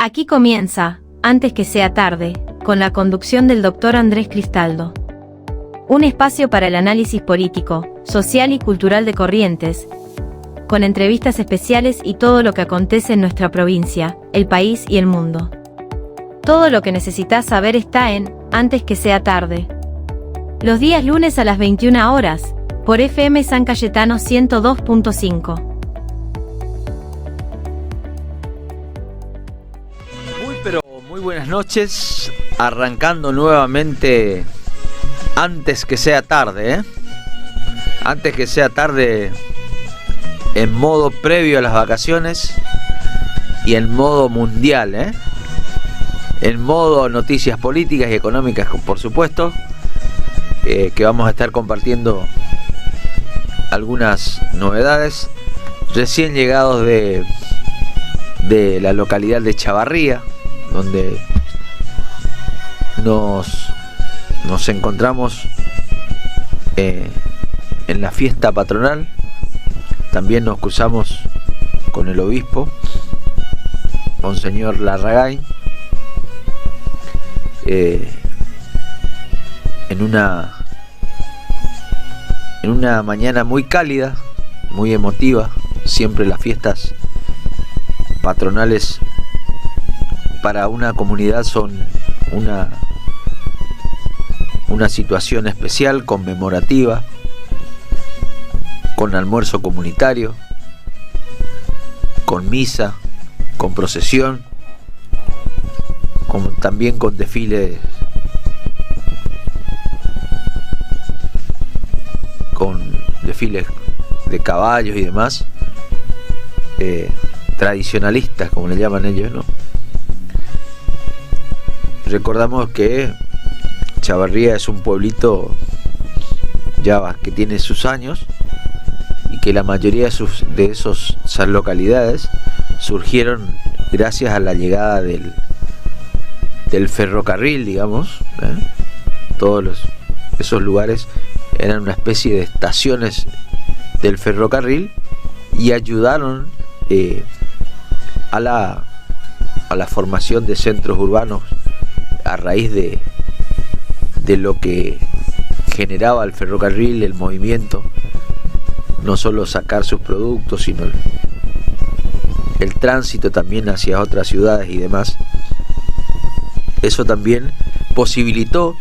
Aquí comienza, antes que sea tarde, con la conducción del Dr. Andrés Cristaldo. Un espacio para el análisis político, social y cultural de Corrientes, con entrevistas especiales y todo lo que acontece en nuestra provincia, el país y el mundo. Todo lo que necesitas saber está en Antes que sea tarde. Los días lunes a las 21 horas, por FM San Cayetano 102.5. Muy buenas noches, arrancando nuevamente Antes que sea tarde, Antes que sea tarde en modo previo a las vacaciones y en modo mundial, en modo noticias políticas y económicas, por supuesto, que vamos a estar compartiendo algunas novedades recién llegados de la localidad de Chavarría, donde nos encontramos en la fiesta patronal. También nos cruzamos con el obispo, Monseñor Larragay, en una mañana muy cálida, muy emotiva. Siempre las fiestas patronales para una comunidad son una situación especial, conmemorativa, con almuerzo comunitario, con misa, con procesión, también con desfiles, de caballos y demás, tradicionalistas, como le llaman ellos, ¿no? Recordamos que Chavarría es un pueblito ya que tiene sus años y que la mayoría de esas localidades surgieron gracias a la llegada del ferrocarril, digamos. Todos esos lugares eran una especie de estaciones del ferrocarril y ayudaron a la formación de centros urbanos a raíz de lo que generaba el ferrocarril, el movimiento, no solo sacar sus productos, sino el tránsito también hacia otras ciudades y demás. Eso también posibilitó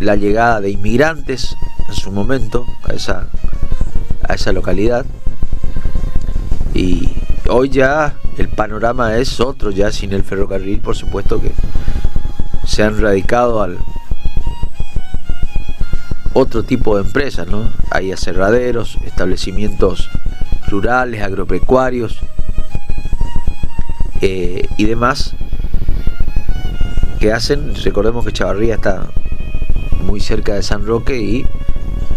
la llegada de inmigrantes en su momento a esa localidad, y hoy ya el panorama es otro. Ya sin el ferrocarril, por supuesto que se han radicado al otro tipo de empresas, ¿no? Hay aserraderos, establecimientos rurales, agropecuarios, y demás, que hacen. Recordemos que Chavarría está muy cerca de San Roque y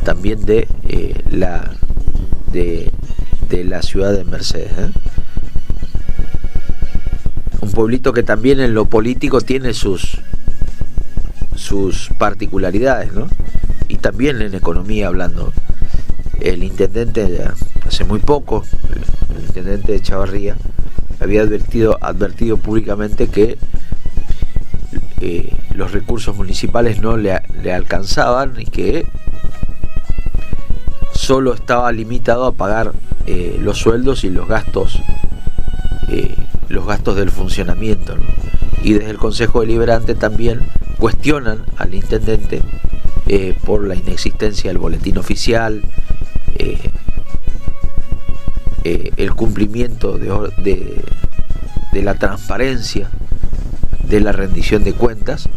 también de la ciudad de Mercedes, Un pueblito que también en lo político tiene sus particularidades, ¿no? Y también en economía hablando. El intendente, hace muy poco, el intendente de Chavarría había advertido públicamente que los recursos municipales no le alcanzaban y que solo estaba limitado a pagar los sueldos y los gastos del funcionamiento, ¿no? Y desde el Consejo Deliberante también cuestionan al intendente por la inexistencia del boletín oficial, el cumplimiento de la transparencia, de la rendición de cuentas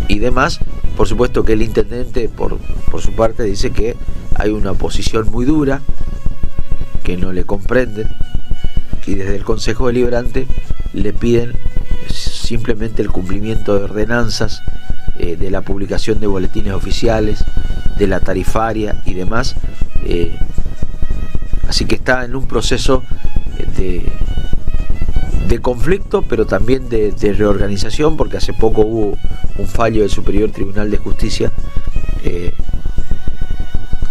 y demás. Por supuesto que el intendente por su parte dice que hay una oposición muy dura, que no le comprenden, y desde el Consejo Deliberante le piden simplemente el cumplimiento de ordenanzas, de la publicación de boletines oficiales, de la tarifaria y demás. Así que está en un proceso de conflicto, pero también de reorganización, porque hace poco hubo un fallo del Superior Tribunal de Justicia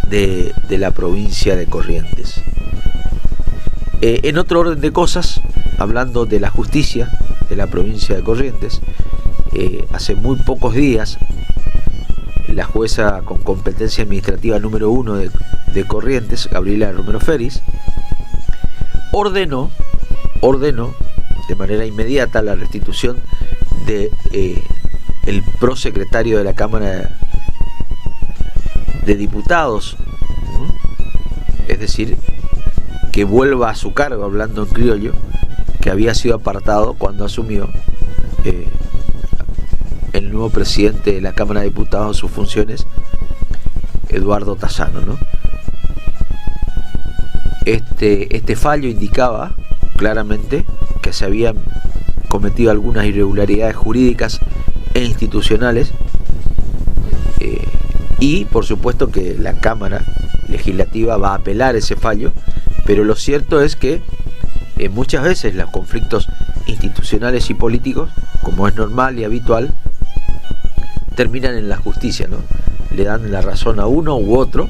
de la provincia de Corrientes. En otro orden de cosas, hablando de la justicia de la provincia de Corrientes, hace muy pocos días la jueza con competencia administrativa número 1 de Corrientes, Gabriela Romero Feris, ordenó de manera inmediata la restitución de el prosecretario de la Cámara de Diputados, es decir, que vuelva a su cargo, hablando en criollo, que había sido apartado cuando asumió el nuevo presidente de la Cámara de Diputados sus funciones, Eduardo Tassano, ¿no? Este fallo indicaba claramente que se habían cometido algunas irregularidades jurídicas e institucionales, y por supuesto que la Cámara Legislativa va a apelar ese fallo, pero lo cierto es que muchas veces los conflictos institucionales y políticos, como es normal y habitual, terminan en la justicia, ¿no? Le dan la razón a uno u otro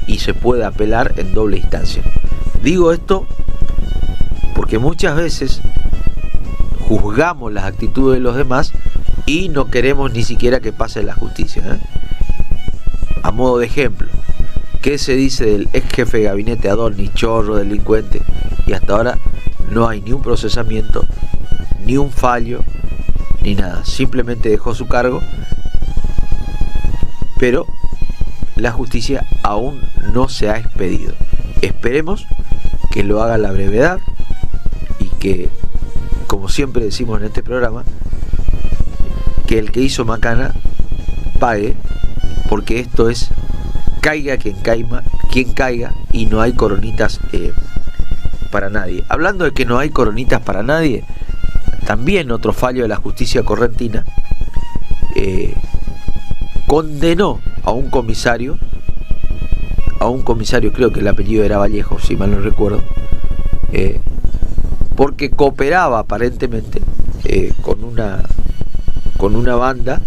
y se puede apelar en doble instancia. Digo esto porque muchas veces juzgamos las actitudes de los demás y no queremos ni siquiera que pase la justicia, ¿eh? A modo de ejemplo, ¿qué se dice del ex jefe de gabinete Adorni, chorro, delincuente? Y hasta ahora no hay ni un procesamiento, ni un fallo, ni nada. Simplemente dejó su cargo, pero la justicia aún no se ha expedido. Esperemos que lo haga a la brevedad y que, como siempre decimos en este programa, que el que hizo macana pague, porque esto es caiga quien caiga y no hay coronitas para nadie. Hablando de que no hay coronitas para nadie, también otro fallo de la justicia correntina condenó a un comisario, creo que el apellido era Vallejo, si mal no recuerdo, porque cooperaba aparentemente con una banda.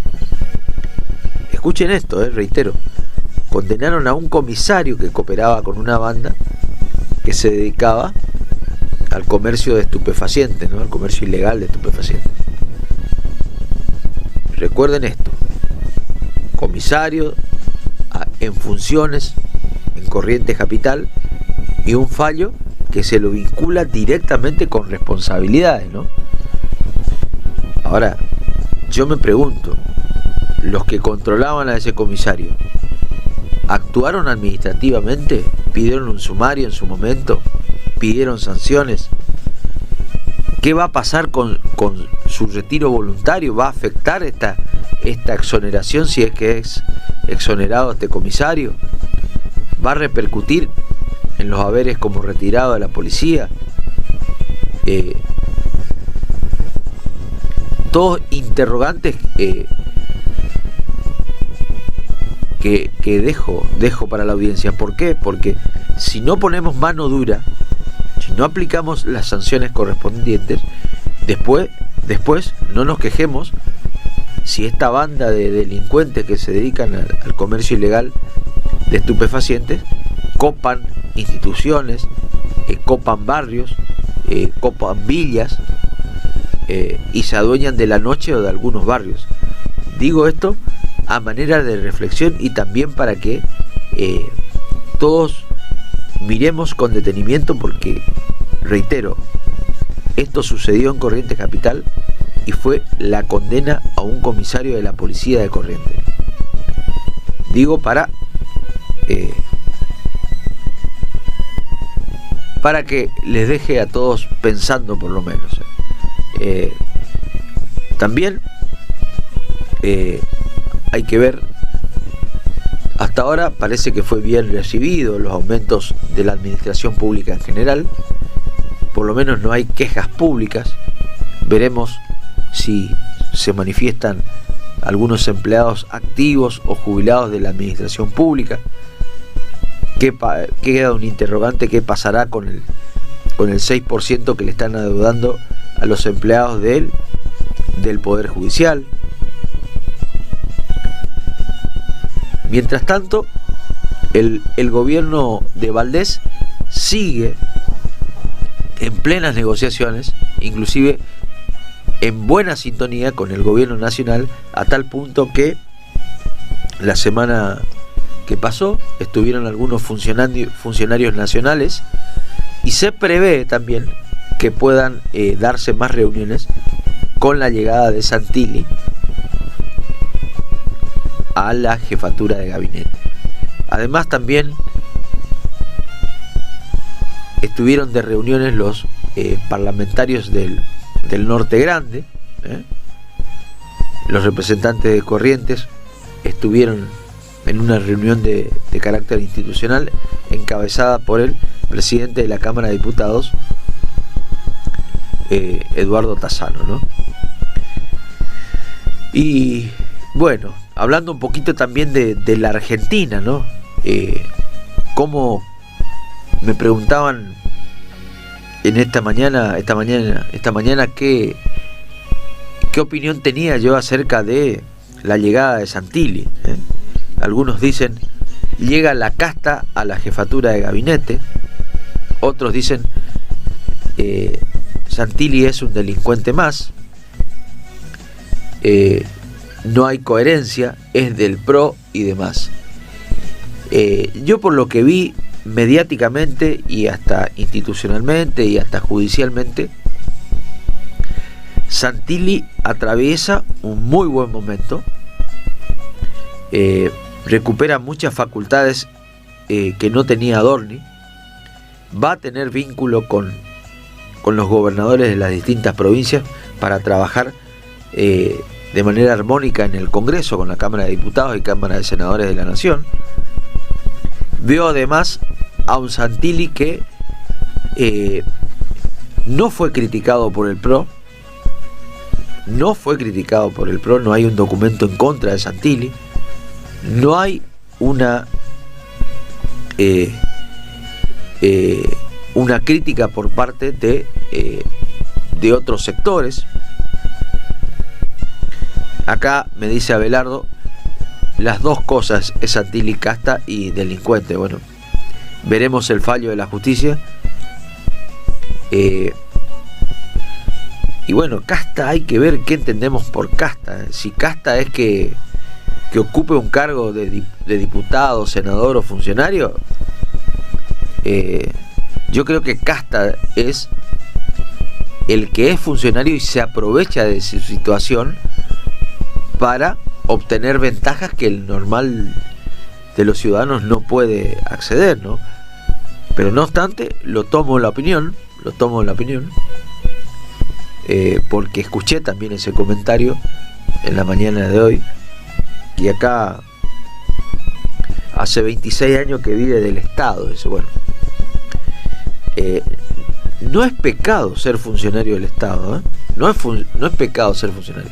Escuchen esto, reitero, condenaron a un comisario que cooperaba con una banda que se dedicaba al comercio de estupefacientes, ¿no? Al comercio ilegal de estupefacientes. Recuerden esto: comisario en funciones en Corrientes Capital, y un fallo que se lo vincula directamente con responsabilidades, ¿no? Ahora, yo me pregunto, los que controlaban a ese comisario, ¿actuaron administrativamente? ¿Pidieron un sumario en su momento? ¿Pidieron sanciones? ¿Qué va a pasar con su retiro voluntario? ¿Va a afectar esta exoneración si es que es exonerado este comisario? ¿Va a repercutir en los haberes como retirado de la policía? Todos interrogantes que dejo para la audiencia. ¿Por qué? Porque si no ponemos mano dura, si no aplicamos las sanciones correspondientes, después no nos quejemos si esta banda de delincuentes que se dedican al comercio ilegal de estupefacientes copan instituciones, copan barrios, copan villas, y se adueñan de la noche o de algunos barrios. Digo esto a manera de reflexión y también para que todos miremos con detenimiento, porque, reitero, esto sucedió en Corrientes Capital y fue la condena a un comisario de la policía de Corrientes. Digo para que les deje a todos pensando, por lo menos. También hay que ver, hasta ahora parece que fue bien recibido los aumentos de la administración pública en general, por lo menos no hay quejas públicas. Veremos si se manifiestan algunos empleados activos o jubilados de la administración pública. Queda un interrogante: ¿qué pasará con el 6% que le están adeudando a los empleados del Poder Judicial? Mientras tanto, el gobierno de Valdés sigue en plenas negociaciones, inclusive en buena sintonía con el gobierno nacional, a tal punto que la semana que pasó estuvieron algunos funcionarios nacionales, y se prevé también que puedan darse más reuniones con la llegada de Santilli a la jefatura de gabinete. Además, también estuvieron de reuniones los parlamentarios del Norte Grande, los representantes de Corrientes estuvieron en una reunión de carácter institucional encabezada por el presidente de la Cámara de Diputados, Eduardo Tassano, ¿no? Y bueno, hablando un poquito también de la Argentina, ¿no? Cómo me preguntaban en esta mañana qué opinión tenía yo acerca de la llegada de Santilli. Algunos dicen, llega la casta a la jefatura de gabinete. Otros dicen, Santilli es un delincuente más. No hay coherencia, es del PRO y demás. Yo, por lo que vi mediáticamente y hasta institucionalmente y hasta judicialmente, Santilli atraviesa un muy buen momento, recupera muchas facultades que no tenía Adorni, va a tener vínculo con los gobernadores de las distintas provincias para trabajar de manera armónica en el Congreso con la Cámara de Diputados y Cámara de Senadores de la Nación. Veo además a un Santilli que no fue criticado por el PRO, no hay un documento en contra de Santilli, no hay una crítica por parte de otros sectores. Acá me dice Abelardo, las dos cosas es Santilli, casta y delincuente. Bueno, veremos el fallo de la justicia. Y bueno, casta, hay que ver qué entendemos por casta. Si casta es que ocupe un cargo de diputado, senador o funcionario, yo creo que casta es el que es funcionario y se aprovecha de su situación para obtener ventajas que el normal de los ciudadanos no puede acceder, ¿no? Pero no obstante, lo tomo en la opinión, porque escuché también ese comentario en la mañana de hoy, y acá hace 26 años que vive del Estado. Eso, bueno, no es pecado ser funcionario del Estado, no es pecado ser funcionario.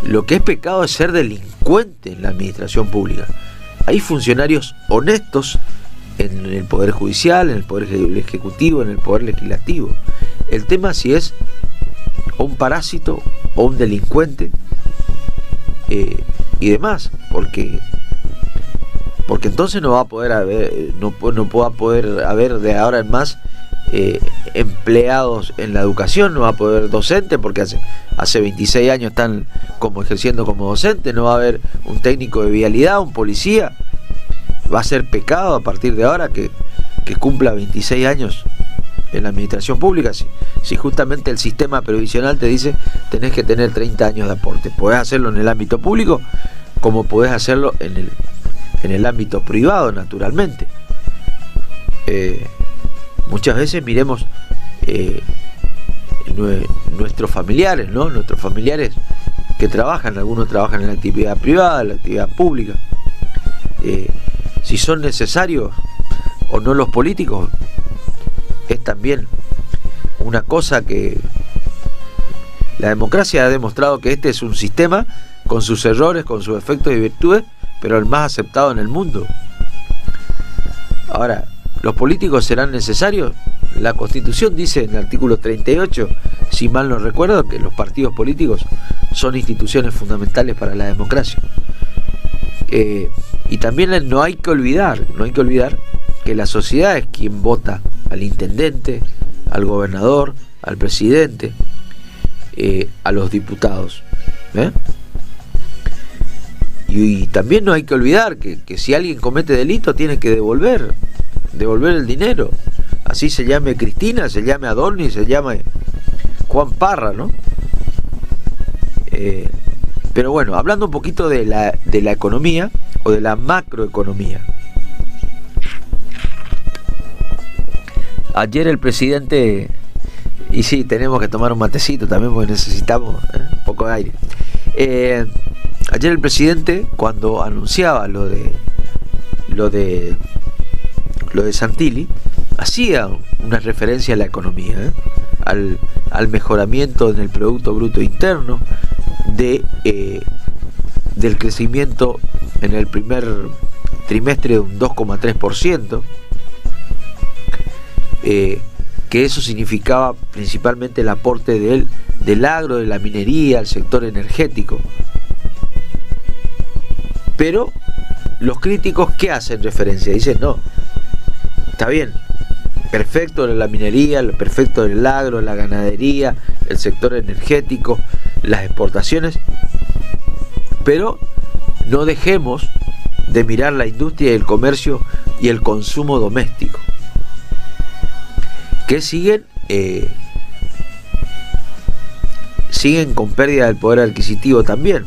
Lo que es pecado es ser delincuente en la administración pública. Hay funcionarios honestos en el Poder Judicial, en el Poder Ejecutivo, en el Poder Legislativo. El tema si es o un parásito o un delincuente y demás, porque entonces no va a poder haber, no va a poder haber de ahora en más empleados en la educación, no va a poder haber docentes, porque hace 26 años están ejerciendo como docentes. No va a haber un técnico de vialidad, un policía. Va a ser pecado a partir de ahora que cumpla 26 años en la administración pública, si justamente el sistema previsional te dice tenés que tener 30 años de aporte. Podés hacerlo en el ámbito público como podés hacerlo en el ámbito privado, naturalmente. Muchas veces miremos nuestros familiares, ¿no? Nuestros familiares que trabajan, algunos trabajan en la actividad privada, en la actividad pública. Si son necesarios o no los políticos, es también una cosa que la democracia ha demostrado que este es un sistema con sus errores, con sus efectos y virtudes, pero el más aceptado en el mundo. Ahora, ¿los políticos serán necesarios? La Constitución dice en el artículo 38, si mal no recuerdo, que los partidos políticos son instituciones fundamentales para la democracia. Y también no hay que olvidar que la sociedad es quien vota al intendente, al gobernador, al presidente, a los diputados. Y también no hay que olvidar que si alguien comete delito tiene que devolver el dinero. Así se llame Cristina, se llame Adorni, se llame Juan Parra, ¿no? Pero bueno, hablando un poquito de la economía o de la macroeconomía. Ayer el presidente, y sí, tenemos que tomar un matecito también porque necesitamos un poco de aire. Ayer el presidente, cuando anunciaba lo de Santilli, hacía una referencia a la economía, al mejoramiento en el Producto Bruto Interno, del crecimiento en el primer trimestre de un 2,3%, que eso significaba principalmente el aporte del agro, de la minería, al sector energético. Pero los críticos, ¿qué hacen referencia? Dicen, no, está bien, perfecto la minería, perfecto el agro, la ganadería, el sector energético, las exportaciones, pero no dejemos de mirar la industria y el comercio y el consumo doméstico, que siguen con pérdida del poder adquisitivo también.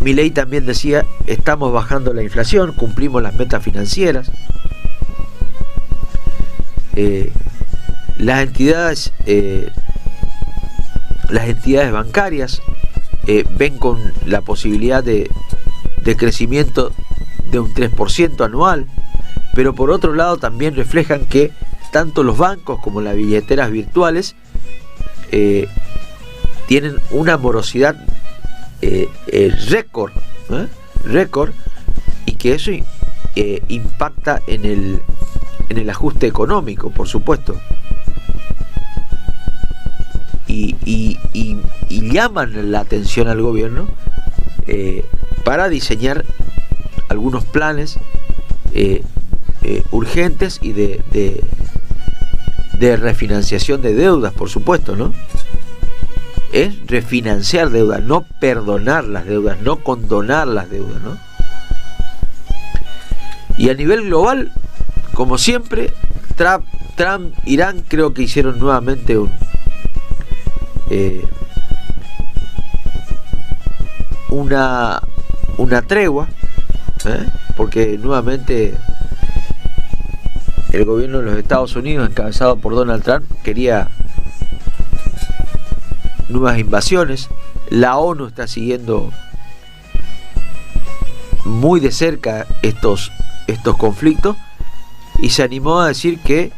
Milei también decía, estamos bajando la inflación, cumplimos las metas financieras. Las entidades bancarias ven con la posibilidad de crecimiento de un 3% anual, pero por otro lado también reflejan que tanto los bancos como las billeteras virtuales tienen una morosidad récord, y que eso impacta en el ajuste económico, por supuesto, y llaman la atención al gobierno para diseñar algunos planes urgentes y de refinanciación de deudas, por supuesto, ¿no? Es refinanciar deudas, no perdonar las deudas, no condonar las deudas, ¿no? Y a nivel global, como siempre, Trump, Irán, creo que hicieron nuevamente una tregua, porque nuevamente el gobierno de los Estados Unidos, encabezado por Donald Trump, quería nuevas invasiones. La ONU está siguiendo muy de cerca estos conflictos y se animó a decir que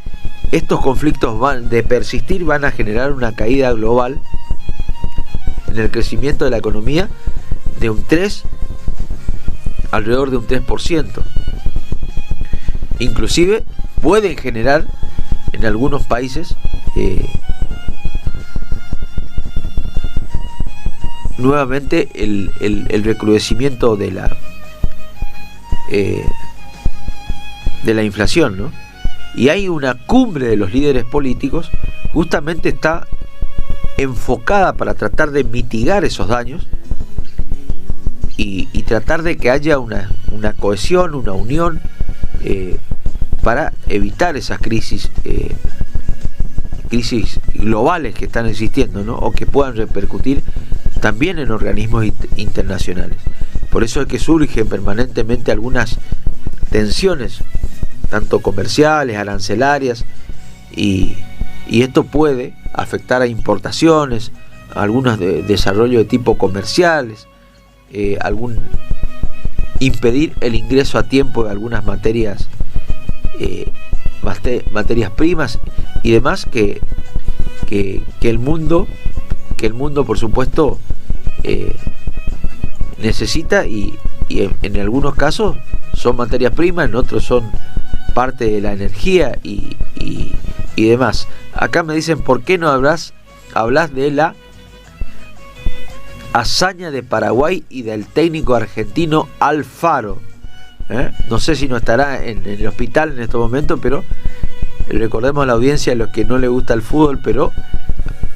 estos conflictos de persistir van a generar una caída global en el crecimiento de la economía de alrededor de un 3%. Inclusive pueden generar en algunos países nuevamente el recrudecimiento de la inflación, ¿no? Y hay una cumbre de los líderes políticos, justamente está enfocada para tratar de mitigar esos daños y tratar de que haya una cohesión, una unión para evitar esas crisis globales que están existiendo, ¿no? O que puedan repercutir también en organismos internacionales. Por eso es que surgen permanentemente algunas tensiones, tanto comerciales, arancelarias, y esto puede afectar a importaciones, a algunos desarrollos de tipo comerciales, impedir el ingreso a tiempo de algunas materias primas y demás que el mundo por supuesto necesita, y en algunos casos son materias primas, en otros son parte de la energía y demás. Acá me dicen, ¿por qué no hablas de la hazaña de Paraguay y del técnico argentino Alfaro? No sé si no estará en el hospital en estos momentos, pero recordemos a la audiencia, a los que no les gusta el fútbol, pero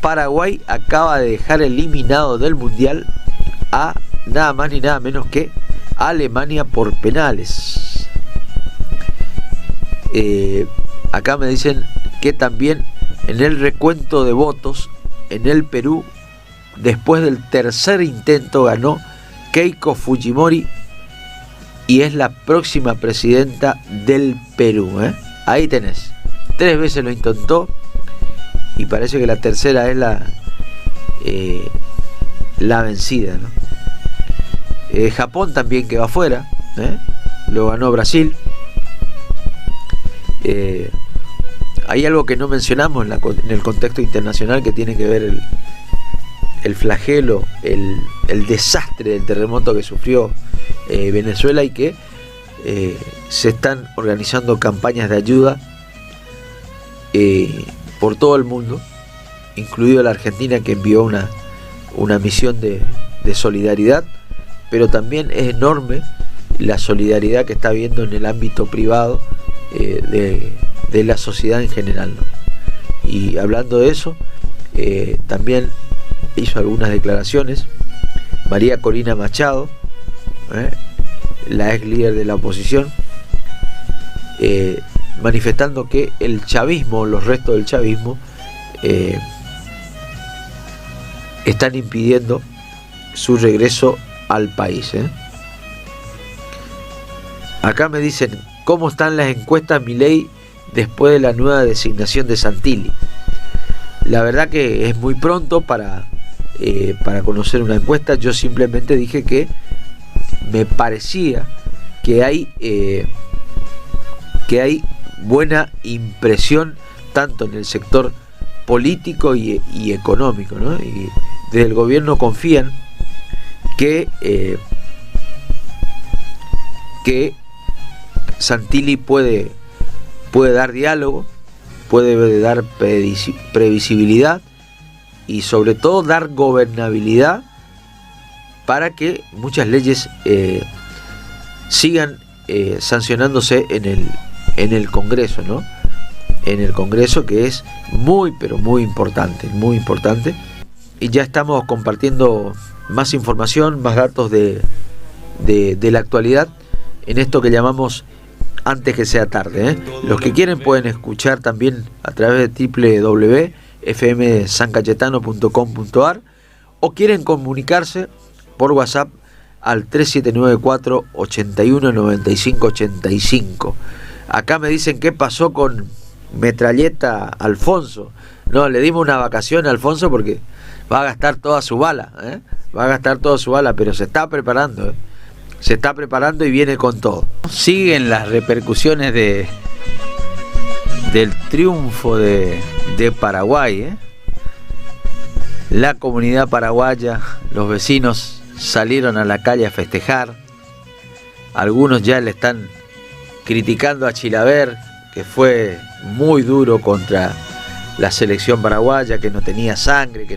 Paraguay acaba de dejar eliminado del Mundial a nada más ni nada menos que Alemania por penales. Acá me dicen que también en el recuento de votos en el Perú, después del tercer intento, ganó Keiko Fujimori y es la próxima presidenta del Perú. Ahí tenés, 3 veces lo intentó y parece que la tercera es la vencida, ¿no? Japón también quedó afuera, lo ganó Brasil. Hay algo que no mencionamos en el contexto internacional, que tiene que ver el flagelo, el desastre del terremoto que sufrió Venezuela, y que se están organizando campañas de ayuda por todo el mundo, incluido la Argentina, que envió una misión de solidaridad, pero también es enorme la solidaridad que está habiendo en el ámbito privado de la sociedad en general, ¿no? Y hablando de eso, también hizo algunas declaraciones María Corina Machado, la ex líder de la oposición, manifestando que el chavismo, los restos del chavismo, están impidiendo su regreso al país. Acá me dicen, ¿cómo están las encuestas, Milei, después de la nueva designación de Santilli? La verdad que es muy pronto para conocer una encuesta. Yo simplemente dije que me parecía que hay buena impresión tanto en el sector político y económico, ¿no? Y desde el gobierno confían que Santilli puede dar diálogo, puede dar previsibilidad y sobre todo dar gobernabilidad para que muchas leyes sigan sancionándose en el Congreso, ¿no? En el Congreso, que es muy pero muy importante, y ya estamos compartiendo más información, más datos de la actualidad en esto que llamamos Antes que sea tarde. Los que quieren pueden escuchar también a través de www.fmsancayetano.com.ar o quieren comunicarse por WhatsApp al 3794 81 95 85. Acá me dicen qué pasó con Metralleta Alfonso. No, le dimos una vacación a Alfonso porque va a gastar toda su bala, pero se está preparando, se está preparando y viene con todo. Siguen las repercusiones del triunfo de Paraguay, La comunidad paraguaya, los vecinos salieron a la calle a festejar. Algunos ya le están criticando a Chilaver, que fue muy duro contra la selección paraguaya, que no tenía sangre,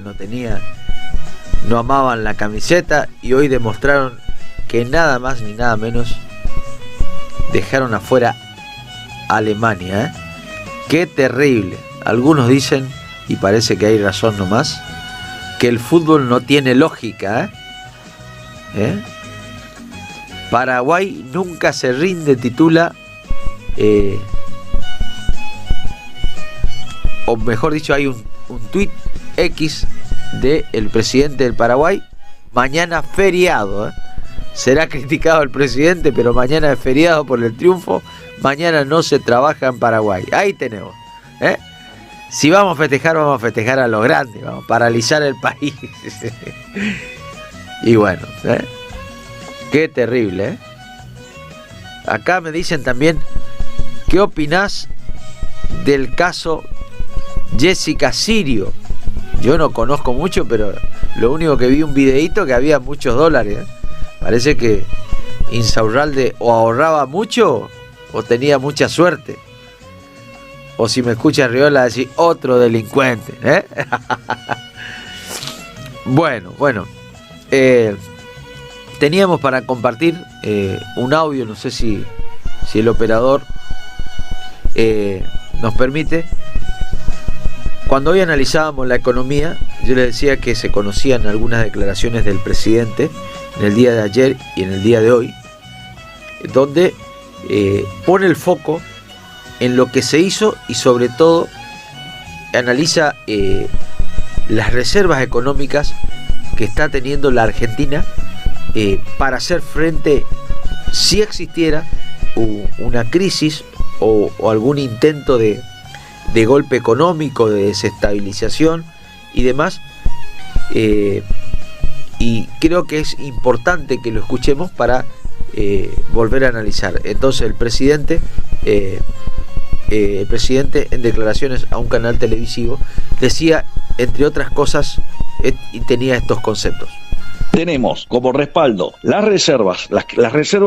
no amaban la camiseta, y hoy demostraron que nada más ni nada menos dejaron afuera a Alemania. Qué terrible. Algunos dicen, y parece que hay razón nomás, que el fútbol no tiene lógica. Paraguay nunca se rinde, titula, o mejor dicho, hay un tuit X del presidente del Paraguay: mañana feriado. Será criticado el presidente, pero mañana es feriado por el triunfo. Mañana no se trabaja en Paraguay. Ahí tenemos. Si vamos a festejar a lo grande. Vamos a paralizar el país. Y bueno, qué terrible. Acá me dicen también, ¿qué opinás del caso Jessica Sirio? Yo no conozco mucho, pero lo único que vi un videíto que había muchos dólares. Parece que Insaurralde o ahorraba mucho o tenía mucha suerte. O si me escucha Riola decir, otro delincuente. Bueno. Teníamos para compartir un audio, no sé si el operador nos permite, cuando hoy analizábamos la economía, yo les decía que se conocían algunas declaraciones del presidente en el día de ayer y en el día de hoy, donde pone el foco en lo que se hizo y sobre todo analiza las reservas económicas que está teniendo la Argentina para hacer frente, si existiera una crisis o algún intento de golpe económico, de desestabilización y demás. Y creo que es importante que lo escuchemos para volver a analizar. Entonces el presidente en declaraciones a un canal televisivo decía, entre otras cosas, y tenía estos conceptos. Tenemos como respaldo las reservas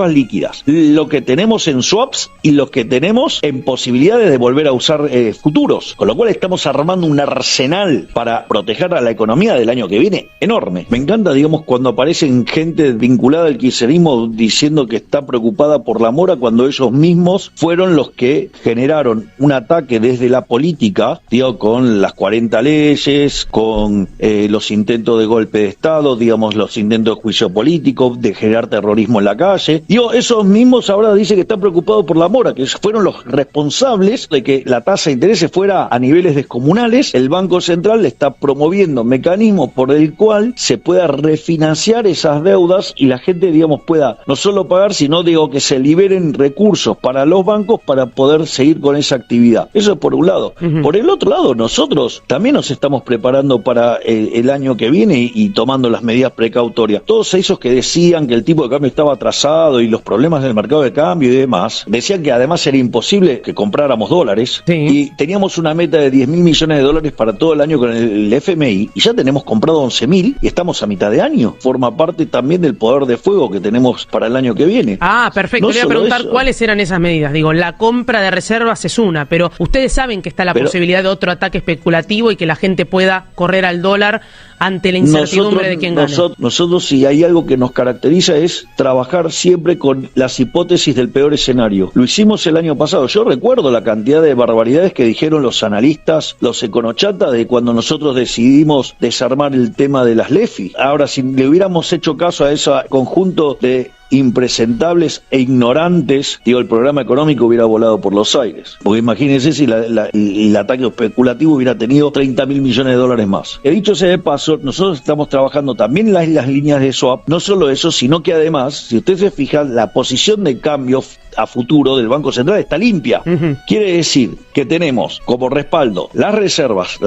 líquidas, lo que tenemos en swaps y lo que tenemos en posibilidades de volver a usar futuros, con lo cual estamos armando un arsenal para proteger a la economía del año que viene enorme. Me encanta, digamos, cuando aparecen gente vinculada al kirchnerismo diciendo que está preocupada por la mora, cuando ellos mismos fueron los que generaron un ataque desde la política, digo, con las 40 leyes, con los intentos de golpe de Estado, digamos, los intentos de juicio político, de generar terrorismo en la calle. Digo, esos mismos ahora dicen que están preocupados por la mora, que fueron los responsables de que la tasa de interés fuera a niveles descomunales. El Banco Central está promoviendo mecanismos por el cual se pueda refinanciar esas deudas y la gente, digamos, pueda no solo pagar, sino, digo, que se liberen recursos para los bancos para poder seguir con esa actividad. Eso es por un lado. Por el otro lado, nosotros también nos estamos preparando para el año que viene y tomando las medidas precautorias. Todos esos que decían que el tipo de cambio estaba atrasado y los problemas del mercado de cambio y demás, decían que además era imposible que compráramos dólares, y teníamos una meta de 10.000 millones de dólares para todo el año con el FMI, y ya tenemos comprado 11.000 y estamos a mitad de año. Forma parte también del poder de fuego que tenemos para el año que viene. Ah, perfecto. No Le voy a preguntar eso. ¿Cuáles eran esas medidas? Digo, la compra de reservas es una, pero ustedes saben que está la posibilidad de otro ataque especulativo y que la gente pueda correr al dólar ante la incertidumbre de quién gane. Nosotros, si hay algo que nos caracteriza, es trabajar siempre con las hipótesis del peor escenario. Lo hicimos el año pasado. Yo recuerdo la cantidad de barbaridades que dijeron los analistas, los econochatas, de cuando nosotros decidimos desarmar el tema de las LEFI. Ahora, si le hubiéramos hecho caso a ese conjunto de impresentables e ignorantes, digo, el programa económico hubiera volado por los aires. Porque imagínense si el ataque especulativo hubiera tenido 30.000 millones de dólares más. He dicho ese de paso, nosotros estamos trabajando también las líneas de swap, no solo eso, sino que además, si usted se fija, la posición de cambio a futuro del Banco Central está limpia. Quiere decir que tenemos como respaldo las reservas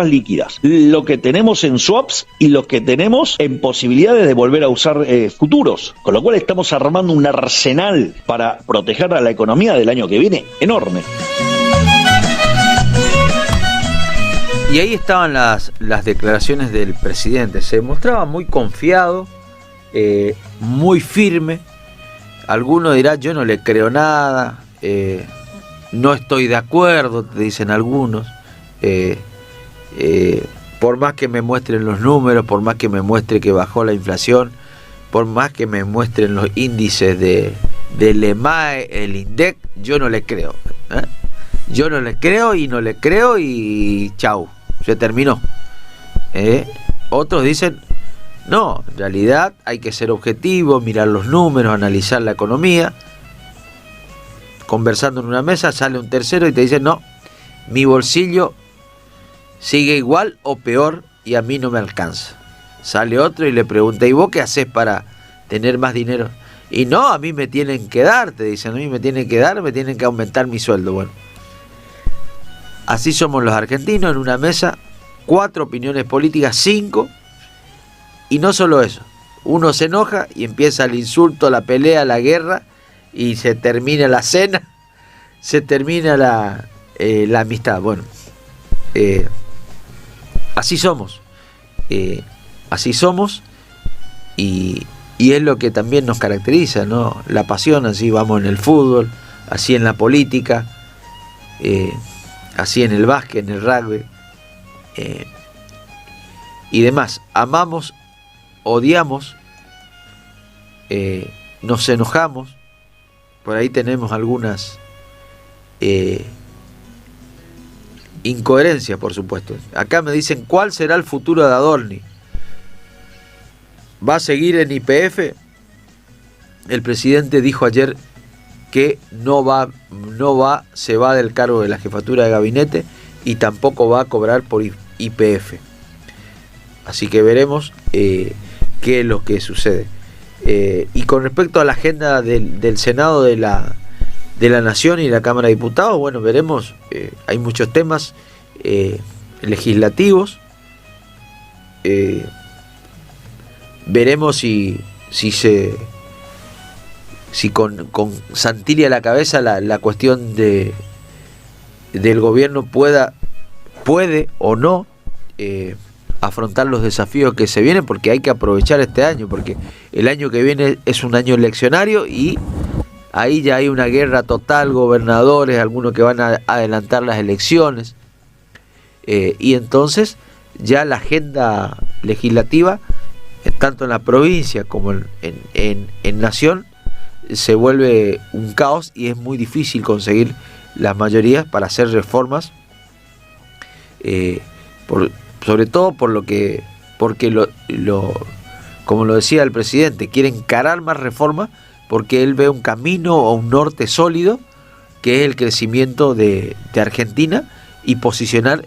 líquidas, lo que tenemos en swaps y lo que tenemos en posibilidades de volver a usar futuros, con lo cual estamos armando un arsenal para proteger a la economía del año que viene enorme. Y ahí estaban las declaraciones del presidente. Se mostraba muy confiado, muy firme. Alguno dirá, yo no le creo nada, no estoy de acuerdo, te dicen algunos. Por más que me muestren los números, por más que me muestre que bajó la inflación, por más que me muestren los índices del EMAE, el INDEC, yo no le creo. Yo no le creo y chau, se terminó. Otros dicen, no, en realidad hay que ser objetivo, mirar los números, analizar la economía. Conversando en una mesa, sale un tercero y te dice, no, mi bolsillo sigue igual o peor y a mí no me alcanza. Sale otro y le pregunta, ¿y vos qué haces para tener más dinero? Y no, a mí me tienen que dar, te dicen, a mí me tienen que dar, me tienen que aumentar mi sueldo. Bueno, así somos los argentinos en una mesa, 4 opiniones políticas, 5. Y no solo eso, uno se enoja y empieza el insulto, la pelea, la guerra, y se termina la cena, se termina la amistad. Bueno, así somos, y es lo que también nos caracteriza, ¿no? La pasión, así vamos en el fútbol, así en la política, así en el básquet, en el rugby, y demás. Amamos, odiamos, nos enojamos. Por ahí tenemos algunas incoherencias, por supuesto. Acá me dicen, ¿cuál será el futuro de Adorni? ¿Va a seguir en YPF? El presidente dijo ayer que se va del cargo de la jefatura de gabinete y tampoco va a cobrar por YPF. Así que veremos qué es lo que sucede. Y con respecto a la agenda del Senado de la Nación y la Cámara de Diputados, bueno, veremos, hay muchos temas legislativos. Veremos si con Santilli a la cabeza la cuestión del gobierno puede o no afrontar los desafíos que se vienen, porque hay que aprovechar este año, porque el año que viene es un año eleccionario y ahí ya hay una guerra total, gobernadores, algunos que van a adelantar las elecciones, y entonces ya la agenda legislativa, tanto en la provincia como en Nación, se vuelve un caos y es muy difícil conseguir las mayorías para hacer reformas, sobre todo porque como lo decía el presidente, quiere encarar más reformas porque él ve un camino o un norte sólido que es el crecimiento de Argentina y posicionar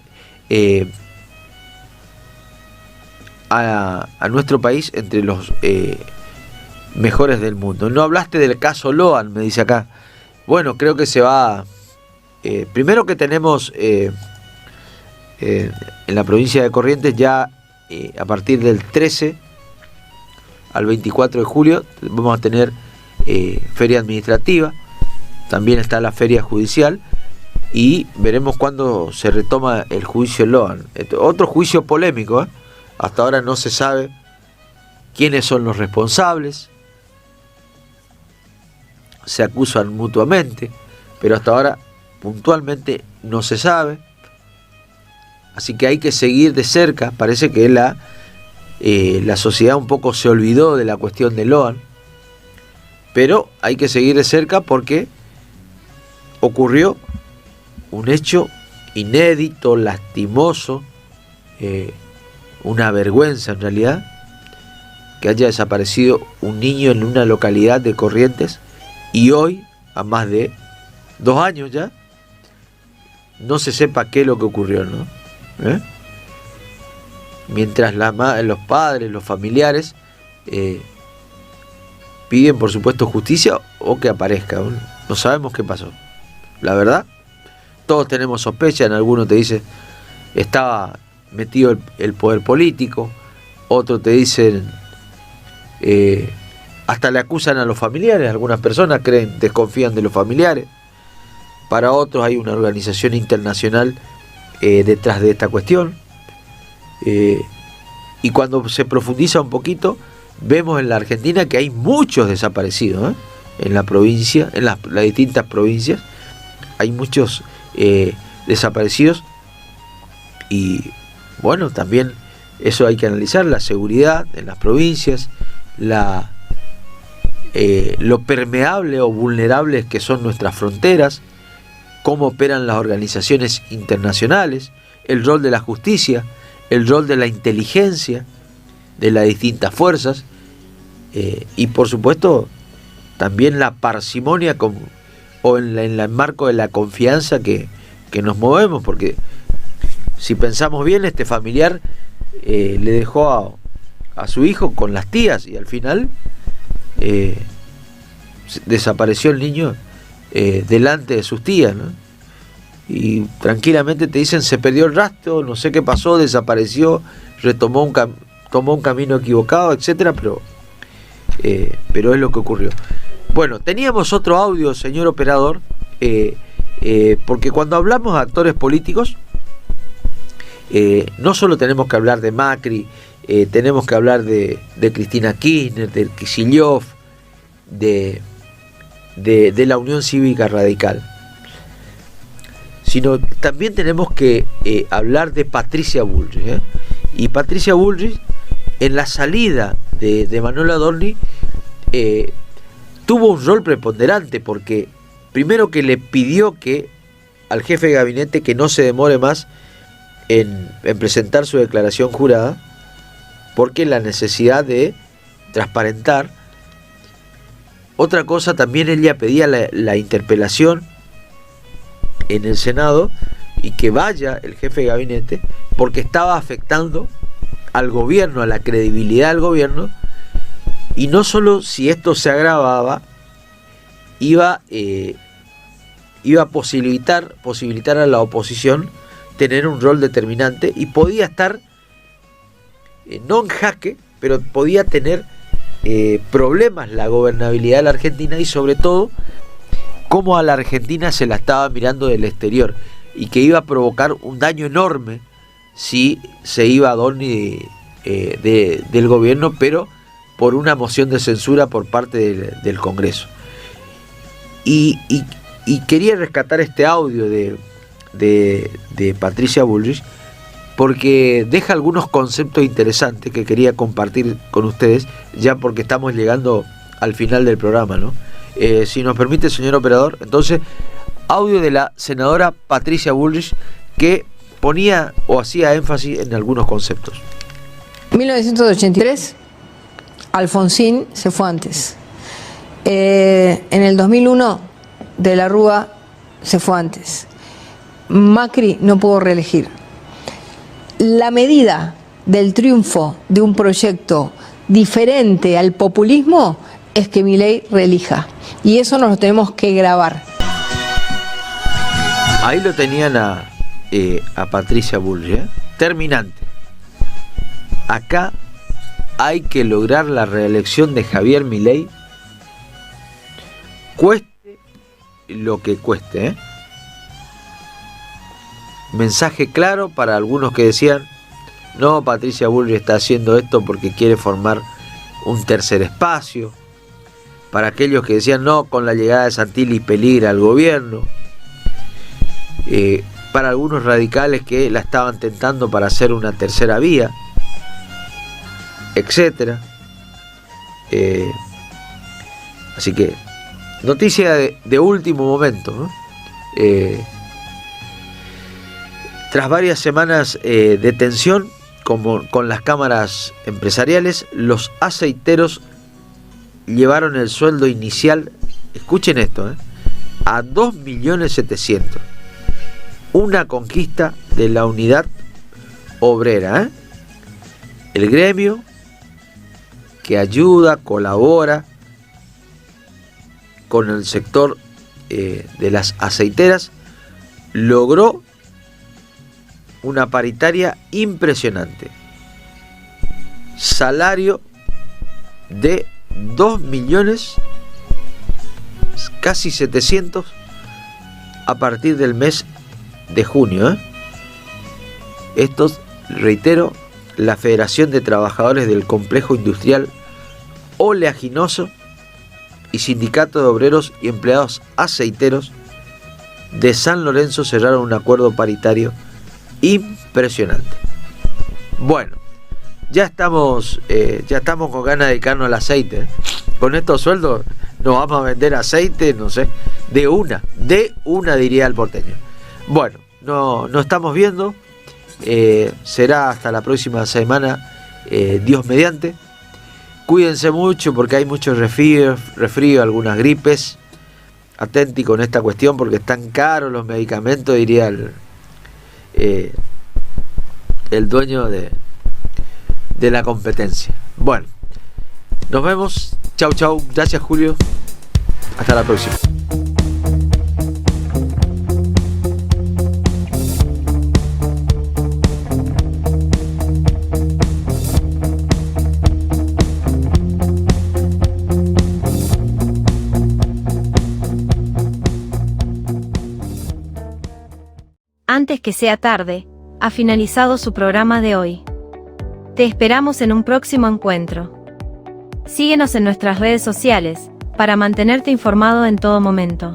a nuestro país entre los mejores del mundo. No hablaste del caso Loan, me dice acá. Bueno, creo que se va. Primero que tenemos en la provincia de Corrientes ya a partir del 13 al 24 de julio vamos a tener feria administrativa, también está la feria judicial y veremos cuándo se retoma el juicio Loan. Otro juicio polémico, hasta ahora no se sabe quiénes son los responsables, se acusan mutuamente, pero hasta ahora puntualmente no se sabe. Así que hay que seguir de cerca. Parece que la sociedad un poco se olvidó de la cuestión de Loan, pero hay que seguir de cerca porque ocurrió un hecho inédito, lastimoso, una vergüenza en realidad, que haya desaparecido un niño en una localidad de Corrientes y hoy, a más de 2 años ya, no se sepa qué es lo que ocurrió, ¿no? Mientras los padres, los familiares piden por supuesto justicia o que aparezca, no sabemos qué pasó. La verdad, todos tenemos sospecha. En algunos te dicen estaba metido el poder político, otros te dicen hasta le acusan a los familiares. Algunas personas desconfían de los familiares. Para otros hay una organización internacional detrás de esta cuestión, y cuando se profundiza un poquito vemos en la Argentina que hay muchos desaparecidos, en la provincia, en las distintas provincias hay muchos desaparecidos, y bueno, también eso hay que analizar, la seguridad en las provincias, lo permeable o vulnerables que son nuestras fronteras, cómo operan las organizaciones internacionales, el rol de la justicia, el rol de la inteligencia, de las distintas fuerzas, y por supuesto también la parsimonia en el marco de la confianza que nos movemos, porque si pensamos bien, este familiar le dejó a su hijo con las tías y al final desapareció el niño delante de sus tías, ¿no? Y tranquilamente te dicen se perdió el rastro, no sé qué pasó, desapareció, tomó un camino equivocado, etcétera, pero es lo que ocurrió. Bueno, teníamos otro audio, señor operador, porque cuando hablamos de actores políticos, no solo tenemos que hablar de Macri, tenemos que hablar de Cristina Kirchner, de Kicillof, de la Unión Cívica Radical, sino también tenemos que hablar de Patricia Bullrich, y Patricia Bullrich en la salida de Manuel Adorni tuvo un rol preponderante, porque primero que le pidió que al jefe de gabinete que no se demore más en presentar su declaración jurada, porque la necesidad de transparentar. Otra cosa, también ella pedía la interpelación en el Senado y que vaya el jefe de gabinete, porque estaba afectando al gobierno, a la credibilidad del gobierno, y no solo si esto se agravaba, iba a posibilitar a la oposición tener un rol determinante, y podía estar no en jaque, pero podía tener problemas la gobernabilidad de la Argentina, y sobre todo cómo a la Argentina se la estaba mirando del exterior, y que iba a provocar un daño enorme si se iba a Dorni del gobierno, pero por una moción de censura por parte del Congreso. Y quería rescatar este audio de Patricia Bullrich, porque deja algunos conceptos interesantes que quería compartir con ustedes, ya porque estamos llegando al final del programa, ¿no? Si nos permite, señor operador, entonces, audio de la senadora Patricia Bullrich, que ponía o hacía énfasis en algunos conceptos. 1983, Alfonsín se fue antes. En el 2001, De la Rúa se fue antes. Macri no pudo reelegir. La medida del triunfo de un proyecto diferente al populismo es que Milei reelija. Y eso nos lo tenemos que grabar. Ahí lo tenían a Patricia Bullrich, terminante. Acá hay que lograr la reelección de Javier Milei, cueste lo que cueste, Mensaje claro para algunos que decían: no, Patricia Bullrich está haciendo esto porque quiere formar un tercer espacio. Para aquellos que decían: no, con la llegada de Santilli peligra al gobierno. Para algunos radicales que la estaban tentando para hacer una tercera vía, etcétera. Así que noticia de último momento, ¿no? Tras varias semanas de tensión con las cámaras empresariales, los aceiteros llevaron el sueldo inicial, escuchen esto, a 2.700.000. Una conquista de la unidad obrera, el gremio que ayuda, colabora con el sector de las aceiteras, logró una paritaria impresionante. Salario de 2 millones, casi 700, a partir del mes de junio. Esto, reitero, la Federación de Trabajadores del Complejo Industrial Oleaginoso y Sindicato de Obreros y Empleados Aceiteros de San Lorenzo cerraron un acuerdo paritario impresionante. Bueno, ya estamos con ganas de dedicarnos al aceite. Con estos sueldos nos vamos a vender aceite, no sé, de una diría el porteño. Bueno, no estamos viendo. Será hasta la próxima semana, Dios mediante. Cuídense mucho porque hay mucho resfrío, algunas gripes. Atenti con esta cuestión porque están caros los medicamentos, diría el dueño de la competencia. Bueno, nos vemos. Chau. Gracias, Julio. Hasta la próxima. Antes que sea tarde, ha finalizado su programa de hoy. Te esperamos en un próximo encuentro. Síguenos en nuestras redes sociales, para mantenerte informado en todo momento.